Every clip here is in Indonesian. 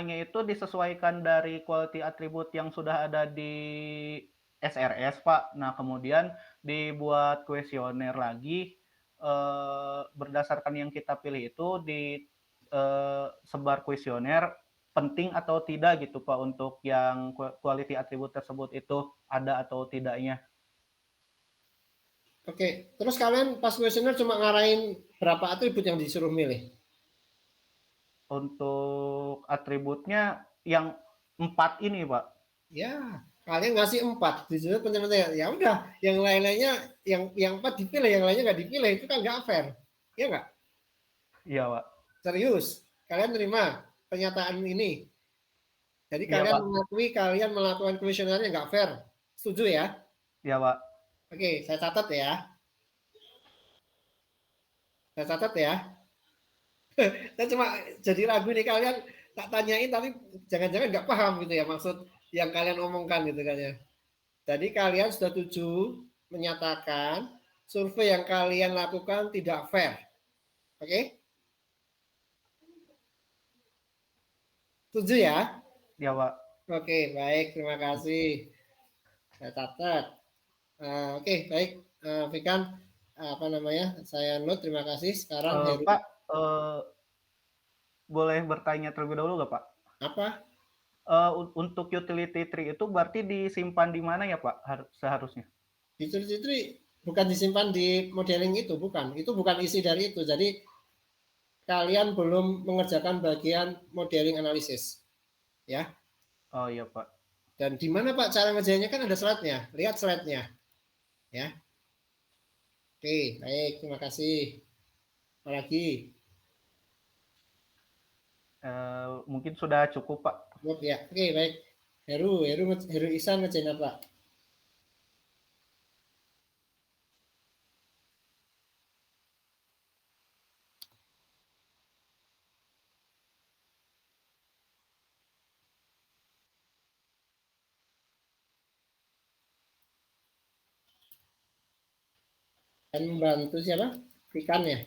semuanya itu disesuaikan dari quality attribute yang sudah ada di SRS, Pak. Nah, kemudian dibuat kuesioner lagi, berdasarkan yang kita pilih itu sebar kuesioner penting atau tidak gitu, Pak, untuk yang quality attribute tersebut itu ada atau tidaknya. Oke, terus kalian pas kuesioner cuma ngarahin berapa atribut yang disuruh milih? Untuk atributnya yang 4 ini, Pak. Ya, kalian ngasih 4, disuruh penting-penting. Ya udah, yang lain-lainnya yang 4 dipilih, yang lainnya nggak dipilih, itu kan nggak fair. Iya nggak? Iya, Pak. Serius, kalian terima pernyataan ini. Jadi Iya, kalian Pak. mengakui kalian melakukan kuesionernya nggak fair. Setuju ya? Iya, Pak. Oke, saya catat ya. Saya catat ya. Saya cuma jadi ragu nih kalian tak tanyain tapi jangan-jangan nggak paham gitu ya maksud yang kalian omongkan gitu kan ya. Jadi kalian sudah setuju menyatakan survei yang kalian lakukan tidak fair. Oke? Setuju ya? Iya, Pak. Oke, baik. Terima kasih. Saya catat. Oke, baik. Fikan, apa namanya? Saya note. Terima kasih. Sekarang Heru. Pak, boleh bertanya terlebih dahulu nggak, Pak? Apa? Untuk utility tree itu berarti disimpan di mana ya, Pak, seharusnya? Itu bukan disimpan di modeling itu, bukan. Itu bukan isi dari itu. Jadi kalian belum mengerjakan bagian modeling analisis, ya. Oh iya, Pak. Dan di mana Pak cara ngerjainnya kan ada slide-nya. Lihat slide-nya, ya. Oke, baik, terima kasih. Apalagi? Mungkin sudah cukup, Pak. Ya, oke, baik. Heru Ihsan ngerjain apa? Dan membantu siapa? Fikan ya.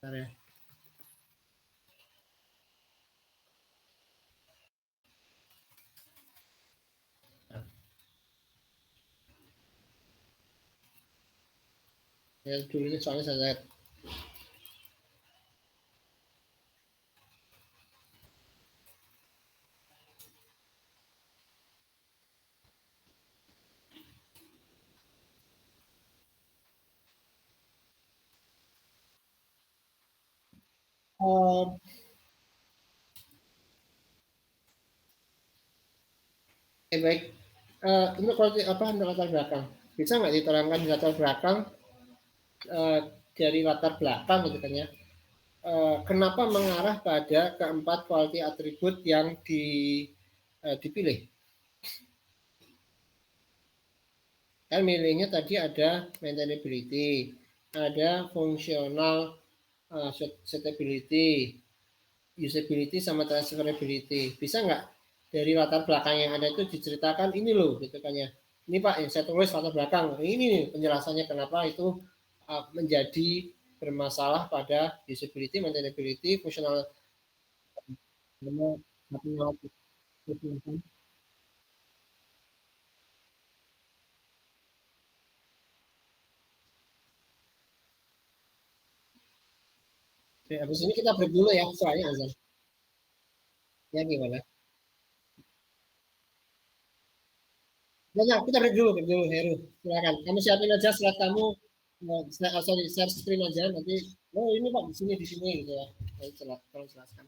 Bentar ya. Ya dulu ini soalnya saya lihat. Oke, baik. Untuk apa untuk latar belakang? Bisa nggak diterangkan di latar belakang eh, dari latar belakang gitu kan ya? Kenapa mengarah pada keempat quality atribut yang dipilih? Kan milihnya tadi ada maintainability, ada functional suitability, usability sama transferability. Bisa nggak dari latar belakang yang ada itu diceritakan ini loh gitu kan ya. Ini Pak yang saya tulis latar belakang. Ini nih penjelasannya kenapa itu menjadi bermasalah pada usability, maintainability, functional. Oke, habis ini kita break dulu ya, soalnya azan. Ya gimana? Ya, kita break dulu, Heru. Silakan. Kamu siapin aja slide kamu. Sorry, share screen aja nanti. Oh ini Pak, di sini gitu ya. Tolong jelaskan.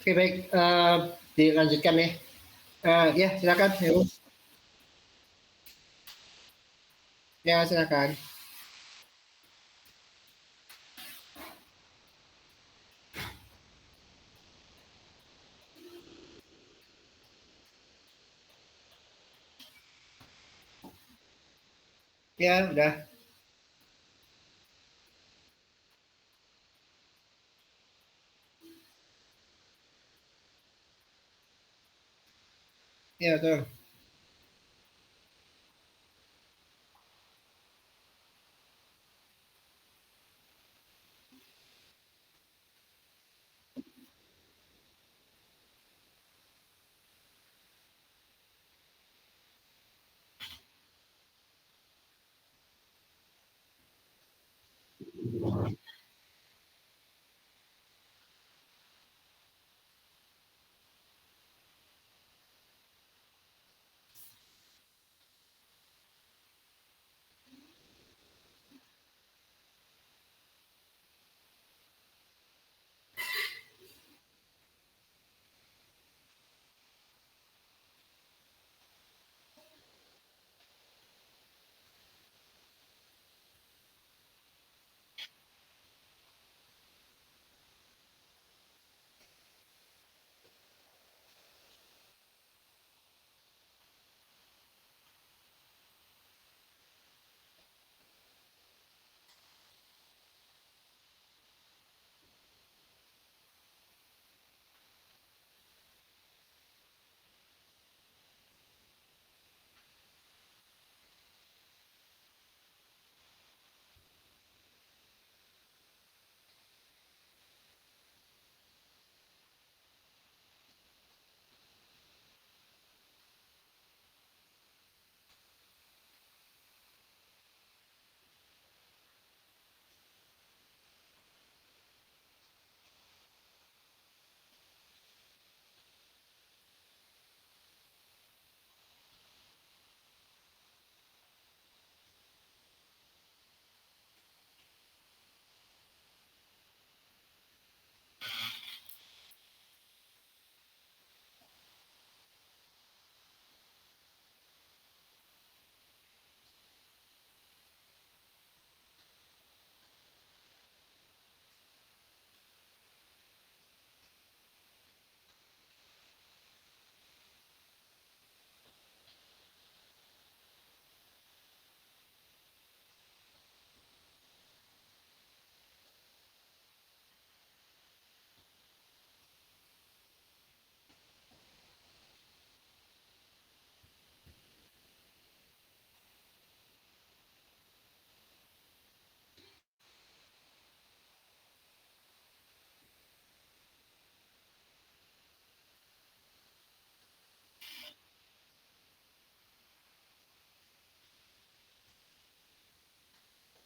Oke, baik, dilanjutkan ya. Ya, silakan. Ya, silakan. Ya, udah. Ya, betul.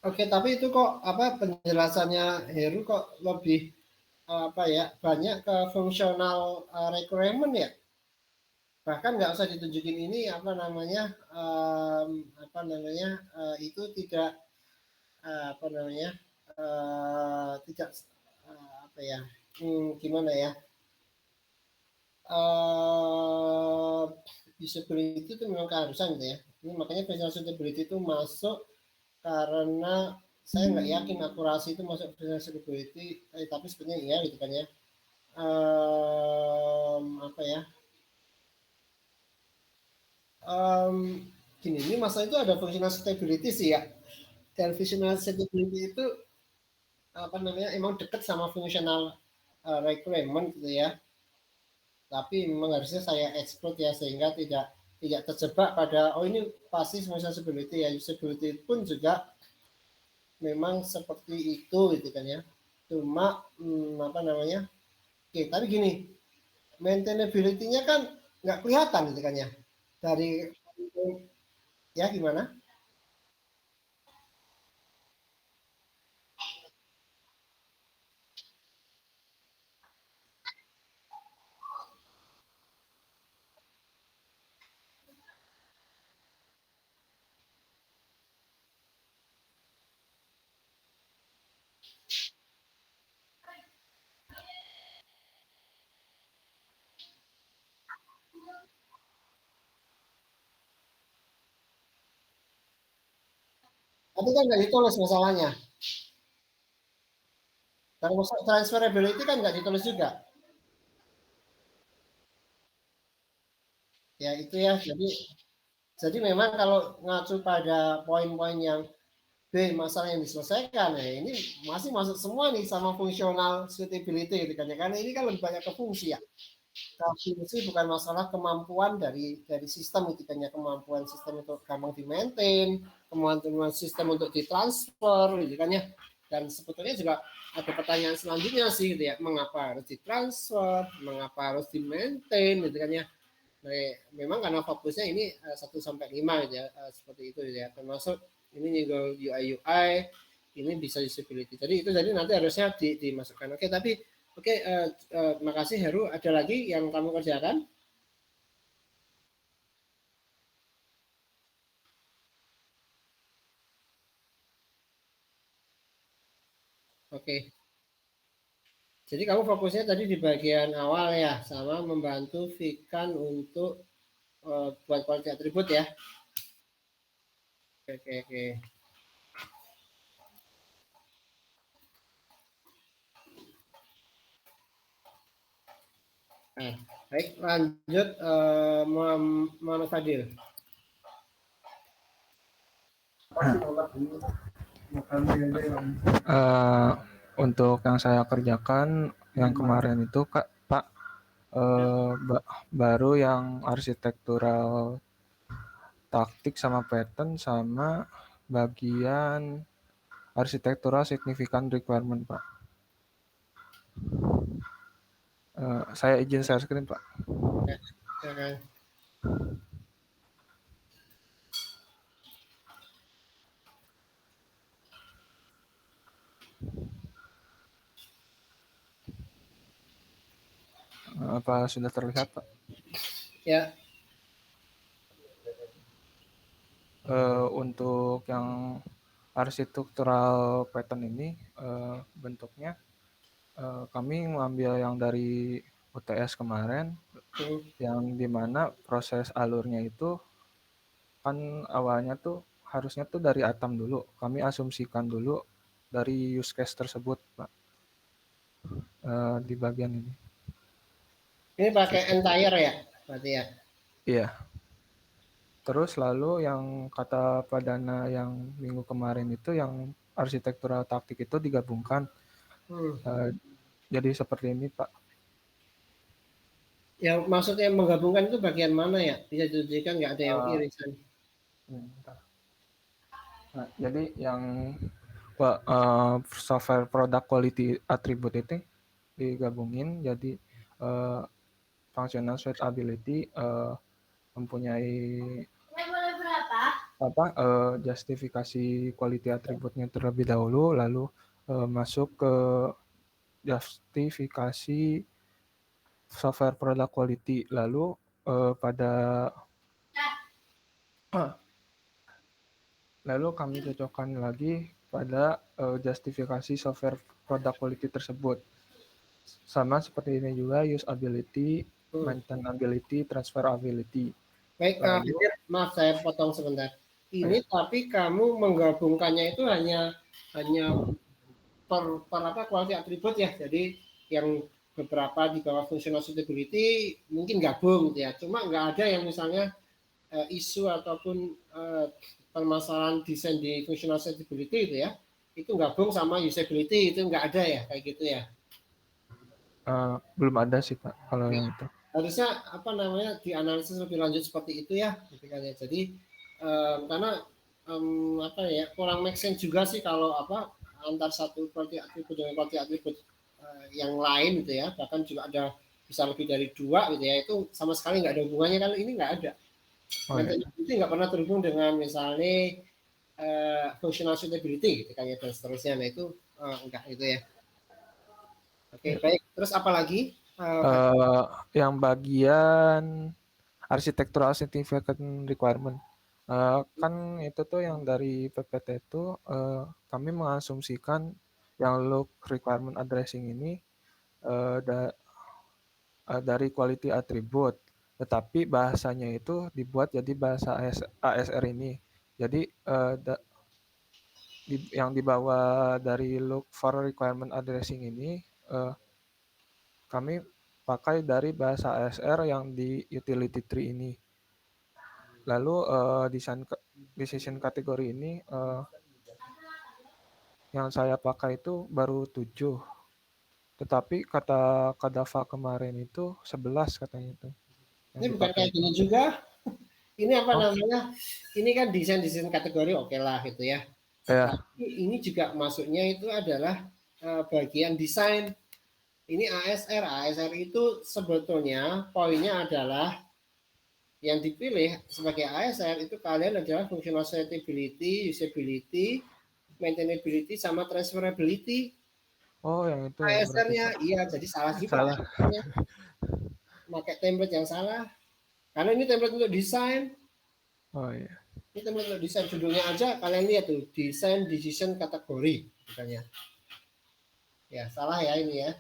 Oke, tapi itu kok apa penjelasannya Heru kok lebih apa ya banyak ke fungsional requirement ya? Bahkan nggak usah ditunjukin ini apa namanya itu tidak apa namanya tidak apa ya gimana ya uh, disability itu memang keharusan gitu ya. Ini makanya functional suitability itu masuk karena saya nggak yakin akurasi itu masuk functional suitability, tapi sebenarnya iya gitu kan ya. Apa ya? Gini, ini masalah itu ada functional stability sih ya. Dan functional stability itu apa namanya emang dekat sama functional requirement gitu ya. Tapi memang harusnya saya explore ya sehingga tidak terjebak pada oh ini pasti functional stability ya. Usability pun juga memang seperti itu gitu kan ya. Cuma apa namanya? Oke, tapi gini, maintainability-nya kan nggak kelihatan gitu kan ya. Dari Ya gimana? Tapi kan nggak ditulis masalahnya. Termasuk transferability kan nggak ditulis juga. Ya itu ya. Jadi memang kalau ngacu pada poin-poin yang B masalah yang diselesaikan ya ini masih masuk semua nih sama fungsional suitability gitu kan ya. Karena ini kan lebih banyak ke fungsi ya. Fungsi bukan masalah kemampuan dari sistem gitu kan ya, kemampuan sistem untuk gampang di maintain, kemampuan sistem untuk ditransfer gitu kan ya. Dan sebetulnya juga ada pertanyaan selanjutnya sih gitu ya, mengapa harus ditransfer, mengapa harus di maintain gitu kan ya. Nah, memang karena fokusnya ini 1 sampai 5 gitu ya, seperti itu gitu ya. Termasuk ini juga UI UI, ini bisa usability. Jadi itu jadi nanti harusnya dimasukkan. Oke, tapi oke, makasih Heru. Ada lagi yang kamu kerjakan? Oke. Jadi kamu fokusnya tadi di bagian awal ya, sama membantu Vikan untuk buat quality atribut ya. Oke, oke. Nah, baik, lanjut Muhammad Fadil. Untuk yang saya kerjakan yang kemarin itu Pak, baru yang arsitektural taktik sama pattern sama bagian arsitektural significant requirement Pak. Saya izin share screen Pak. Ya. Apa sudah terlihat Pak? Ya. Untuk yang arsitektural pattern ini bentuknya kami mengambil yang dari UTS kemarin, yang dimana proses alurnya itu kan awalnya tuh harusnya tuh dari atom dulu. Kami asumsikan dulu dari use case tersebut, Pak. Di bagian ini. Ini pakai entire ya, berarti ya? Iya. Terus lalu yang kata Padana yang minggu kemarin itu yang arsitektural taktik itu digabungkan. Jadi seperti ini, Pak. Yang maksudnya menggabungkan itu bagian mana ya? Bisa ditunjukkan nggak ada yang irisan? Nah, jadi yang software product quality attribute itu digabungin jadi functional suitability mempunyai justifikasi quality attribute-nya terlebih dahulu, lalu masuk ke justifikasi software product quality, lalu lalu kami cocokkan lagi pada justifikasi software product quality tersebut. Sama seperti ini juga usability, maintainability, transferability. Baik, maaf saya potong sebentar. Ini tapi kamu menggabungkannya itu hanya per apa quality attribute ya. Jadi yang beberapa di bawah functional suitability mungkin gabung gitu ya. Cuma nggak ada yang misalnya isu ataupun permasalahan desain di functional suitability itu ya. Itu gabung sama usability itu nggak ada ya kayak gitu ya. Belum ada sih Pak kalau yang itu. Harusnya apa namanya dianalisis lebih lanjut seperti itu ya, gitu kan ya. Jadi karena apa ya kurang make sense juga sih kalau apa antar satu quality attribute dengan quality attribute yang lain gitu ya, bahkan juga ada bisa lebih dari 2 gitu ya, itu sama sekali nggak ada hubungannya, kalau ini nggak ada. Maintainability nggak pernah terhubung dengan misalnya functional suitability gitu kan ya, dan seterusnya. Nah itu enggak gitu ya. Oke, baik. Terus apa lagi? Yang bagian architectural significant requirement. Kan itu tuh yang dari PPT itu kami mengasumsikan yang look requirement addressing ini dari quality attribute, tetapi bahasanya itu dibuat jadi bahasa ASR ini. Jadi yang dibawa dari look for requirement addressing ini kami pakai dari bahasa ASR yang di utility tree ini. Lalu decision kategori ini yang saya pakai itu baru 7. Tetapi kata Kadava kemarin itu 11 katanya itu. Yang Ini bukan dipakai kayak gini juga. Ini apa namanya? Ini kan desain kategori oke lah gitu ya. Ya. Tapi ini juga masuknya itu adalah bagian desain. Ini ASR. ASR itu sebetulnya poinnya adalah yang dipilih sebagai ASR itu kalian adalah functional suitability, usability, maintainability, sama transferability. Oh, yang itu ya berarti. ASR-nya iya, jadi salah juga. Salah. Pakai template yang salah. Karena ini template untuk desain. Oh iya. Ini template untuk desain. Judulnya aja kalian lihat tuh, design decision kategori. Misalnya. Ya, salah ya ini ya.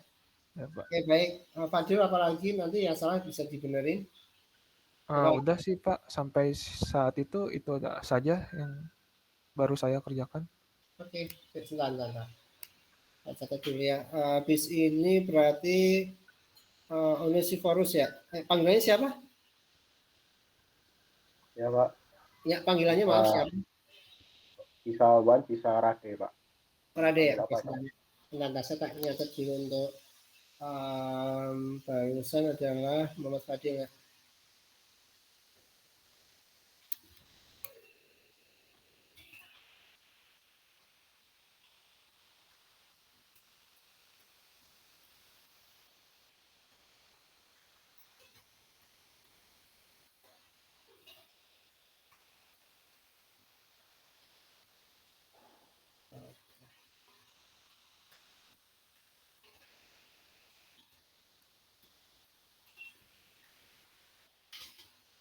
Ya, Pak. Oke, baik. Fadil, apalagi nanti yang salah bisa dibenerin. Udah sih Pak, sampai saat itu saja yang baru saya kerjakan. Oke, sebentar. Catat dulu ya. Habis ini berarti Onesiforus ya. Panggilannya siapa? Ya Pak. Ya, panggilannya maaf siapa? Bisa Wan, bisa Rade Pak. Rade ya. Oke, sebentar, saya tak nyatet dulu untuk barusan adalah Muhammad Fadil ya.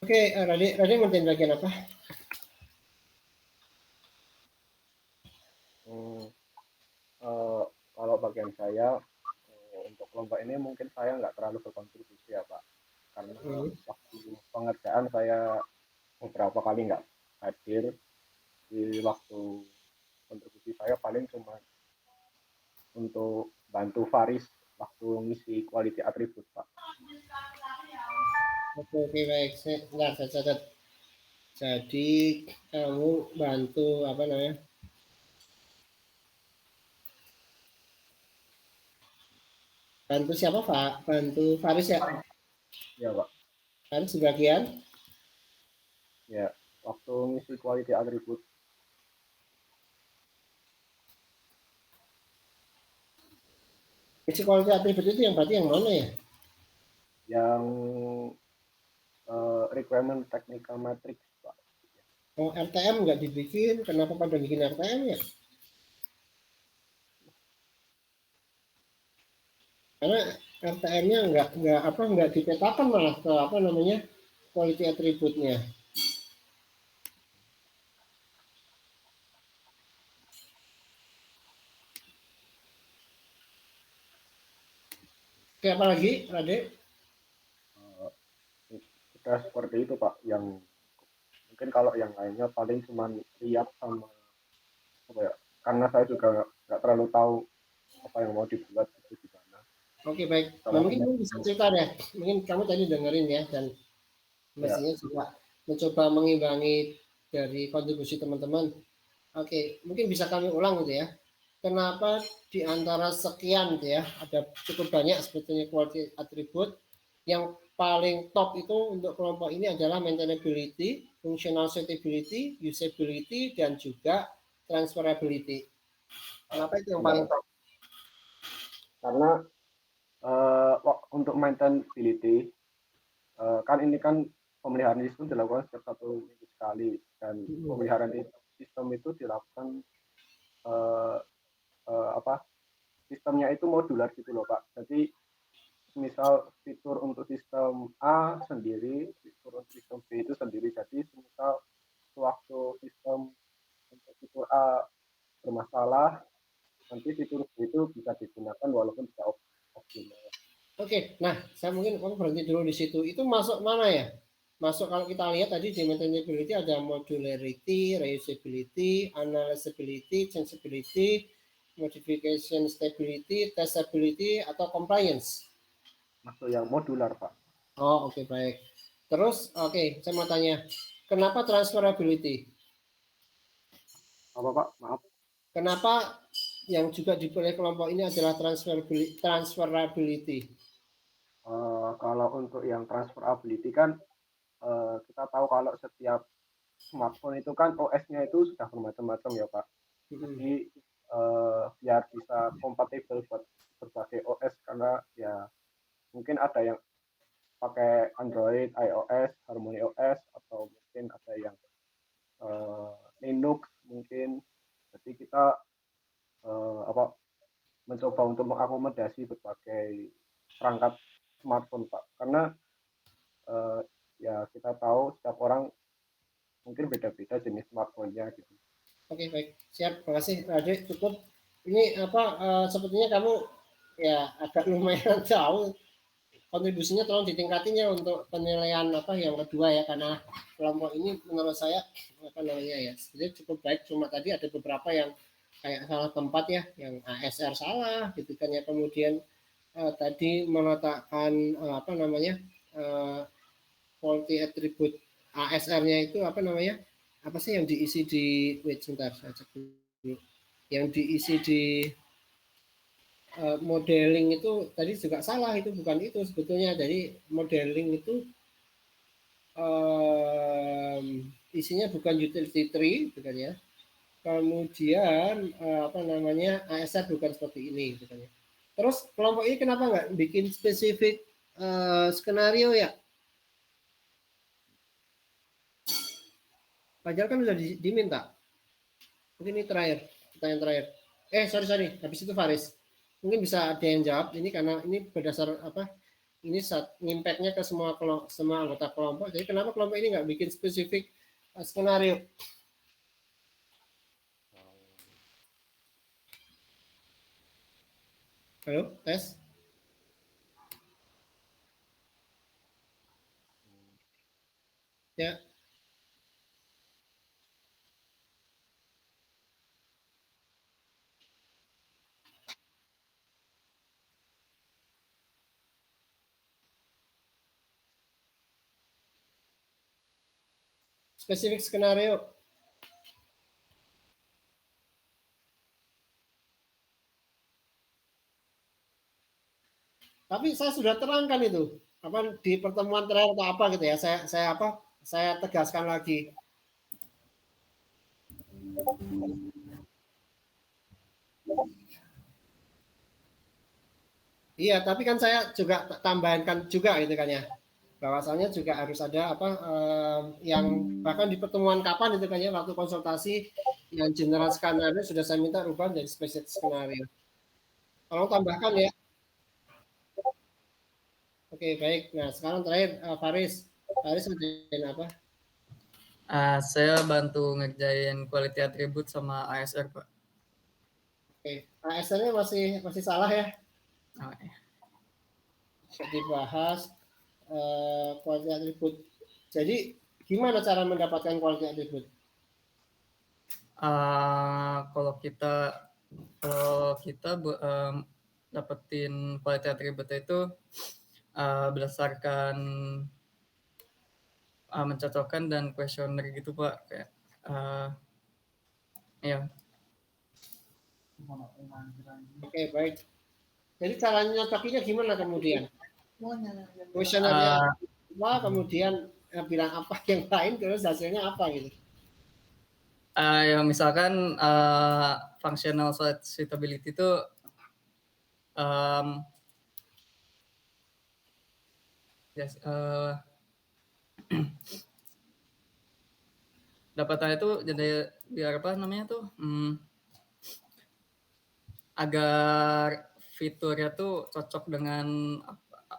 Oke, Rade ngertiin bagian apa? Kalau bagian saya untuk kelompok ini mungkin saya nggak terlalu berkontribusi ya Pak, karena waktu pengerjaan saya beberapa kali nggak hadir. Di waktu kontribusi saya paling cuma untuk bantu Faris waktu ngisi quality attribute Pak. Oke, baik. Saya catat. Jadi kamu bantu apa namanya? Bantu siapa Pak? Bantu Faris ya? Ya Pak. Faris sebagian? Ya, waktu ngisi quality attribute. Ngisi quality attribute itu yang berarti yang mana ya? Yang requirement technical matrix Pak. Oh, RTM nggak dibikin, kenapa pada bikin RTM ya? Karena RTM-nya nggak dipetakan malah ke apa namanya quality attribute-nya. Oke, apa lagi, Rade? Sudah seperti itu Pak. Yang mungkin kalau yang lainnya paling cuma lihat sama apa ya? Karena saya juga nggak terlalu tahu apa yang mau dibuat itu di mana. Oke, baik. Nah, mungkin kamu bisa cerita deh. Mungkin kamu tadi dengerin ya, dan mestinya juga mencoba mengimbangi dari kontribusi teman-teman. Oke, mungkin bisa kami ulang gitu ya. Kenapa di antara sekian gitu ya, ada cukup banyak sebetulnya quality attribute, yang paling top itu untuk kelompok ini adalah maintainability, functional suitability, usability, dan juga transferability. Kenapa itu yang paling top? Karena untuk maintainability kan ini kan pemeliharaan sistem dilakukan setiap 1 minggu sekali, dan pemeliharaan sistem itu dilakukan sistemnya itu modular gitu loh Pak. Jadi misal fitur untuk sistem A sendiri, fitur untuk sistem B itu sendiri. Jadi misal waktu sistem untuk fitur A bermasalah, nanti fitur B itu bisa digunakan walaupun tidak optimal. Oke, nah saya mungkin berhenti dulu di situ. Itu masuk mana ya? Masuk kalau kita lihat tadi di maintainability ada modularity, reusability, analyzability, changeability, modification stability, testability, atau compliance. Masuk yang modular Pak. Oh oke, baik. Terus oke, saya mau tanya, kenapa transferability? Apa Pak? Maaf. Kenapa yang juga dipilih kelompok ini adalah transferability? Kalau untuk yang transferability kan kita tahu kalau setiap smartphone itu kan OS-nya itu sudah bermacam-macam ya Pak. Jadi biar bisa kompatibel buat berbagai OS, karena ya mungkin ada yang pakai Android, iOS, Harmony OS, atau mungkin ada yang Linux mungkin. Jadi kita mencoba untuk mengakomodasi berbagai perangkat smartphone Pak, karena ya kita tahu setiap orang mungkin beda-beda jenis smartphone-nya gitu. Oke, baik, siap, terima kasih Adik, cukup. Ini sepertinya kamu ya agak lumayan tahu, kontribusinya tolong ditingkatin ya untuk penilaian yang kedua ya, karena kelompok ini menurut saya ya sebenarnya cukup baik, cuma tadi ada beberapa yang kayak salah tempat ya, yang ASR salah gitu kan ya, kemudian tadi meletakkan quality attribute ASR-nya itu apa sih yang diisi di sebentar saya cek dulu, yang diisi di modeling itu tadi juga salah, itu bukan itu sebetulnya. Jadi modeling itu isinya bukan utility tree gitu kan ya, kemudian ASR bukan seperti ini gitu kan ya. Terus kelompok ini kenapa nggak bikin spesifik skenario ya? Padahal kan sudah diminta. Mungkin ini pertanyaan terakhir. Sorry, habis itu Faris. Mungkin bisa ada yang jawab ini, karena ini berdasar ini impact-nya ke semua anggota kelompok. Jadi kenapa kelompok ini nggak bikin spesifik skenario? Halo, tes. Ya. Spesifik skenario. Tapi saya sudah terangkan itu di pertemuan terakhir atau apa gitu ya. Saya tegaskan lagi. Iya, tapi kan saya juga tambahkan juga gitu kan ya, bahwasannya juga harus ada yang bahkan di pertemuan kapan itu kan ya, waktu konsultasi yang general skenario sudah saya minta rubah jadi spesifik skenario. Tolong tambahkan ya. Oke, baik. Nah, sekarang terakhir Faris ngerjain apa? Saya bantu ngerjain quality attribute sama ASR Pak. Oke, ASR-nya masih salah ya? Oh, ya. Dibahas quality attribute. Jadi gimana cara mendapatkan quality attribute? Kalau kita dapetin quality attribute itu berdasarkan mencocokkan dan kuesioner gitu Pak, kayak ya. Oke, baik. Jadi caranya nyocokinya gimana kemudian? Kuesionernya kemudian bilang apa yang lain, terus hasilnya apa gitu? Ya misalkan functional suitability itu Dapatnya itu jadi biar apa namanya tuh agar fiturnya tuh cocok dengan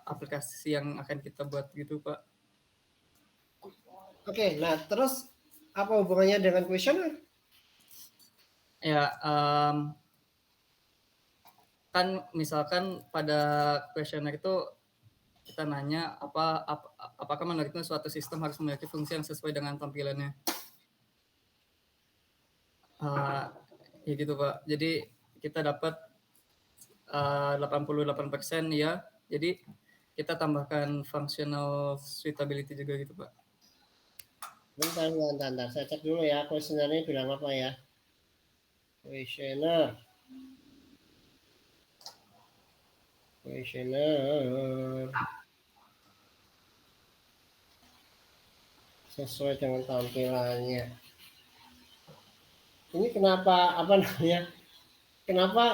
aplikasi yang akan kita buat gitu Pak. Oke, nah terus apa hubungannya dengan kuesioner? Ya kan misalkan pada kuesioner itu kita nanya apakah menurut itu suatu sistem harus memiliki fungsi yang sesuai dengan tampilannya. Ya gitu Pak. Jadi kita dapat 88% ya. Jadi kita tambahkan functional suitability juga gitu Pak. Bentar. Saya cek dulu ya, kuesionernya bilang apa ya. Kuesioner. Sesuai dengan tampilannya. Ini kenapa kenapa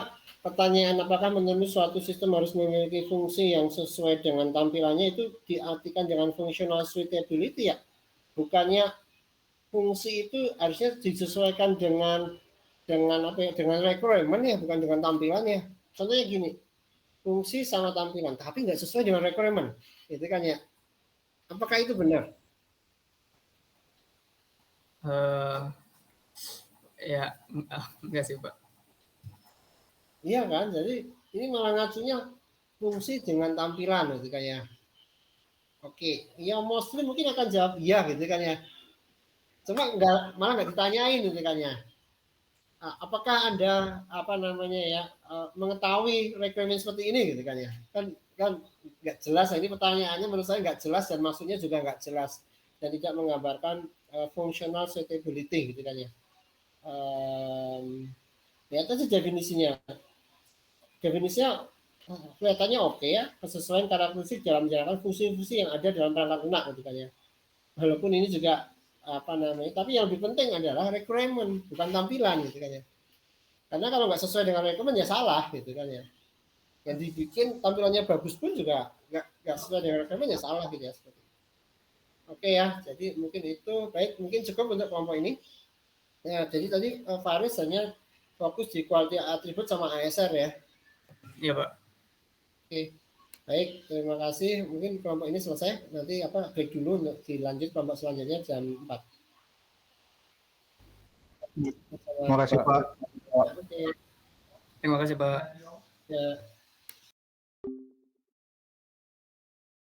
pertanyaan apakah menurut suatu sistem harus memiliki fungsi yang sesuai dengan tampilannya itu diartikan dengan functional suitability ya? Bukannya fungsi itu harusnya disesuaikan dengan requirement ya, bukan dengan tampilannya. Contohnya gini, fungsi sama tampilan, tapi nggak sesuai dengan requirement, gitu kan ya? Apakah itu benar? Ya enggak sih Pak. Iya kan, jadi ini malah ngacunya fungsi dengan tampilan, gitu kan ya? Oke, ya mostly mungkin akan jawab iya, gitu kan ya? Cuma malah nggak ditanyain, gitu kan ya? Apakah Anda mengetahui requirement seperti ini gitu kan ya? Kan nggak jelas. Ini pertanyaannya menurut saya nggak jelas dan maksudnya juga nggak jelas dan tidak menggambarkan functional suitability gitu kan ya. Lihat aja definisinya. Definisinya kelihatannya oke ya, kesesuaian karakteristik dalam menjalankan fungsi-fungsi yang ada dalam perangkat lunak gitu kan ya. Walaupun ini juga tapi yang lebih penting adalah requirement, bukan tampilan gitu kan ya. Karena kalau nggak sesuai dengan requirement ya salah gitu kan ya. Yang dibikin tampilannya bagus pun juga nggak sesuai dengan requirement ya salah gitu ya. Oke ya, jadi mungkin itu baik, mungkin cukup untuk kelompok ini. Ya, jadi tadi Faris hanya fokus di quality attribute sama ASR ya. Iya Pak. Oke, baik, terima kasih. Mungkin kelompok ini selesai. Nanti break dulu untuk dilanjut kelompok selanjutnya jam 4. Terima kasih Pak. Oke. Terima kasih Pak. Ya.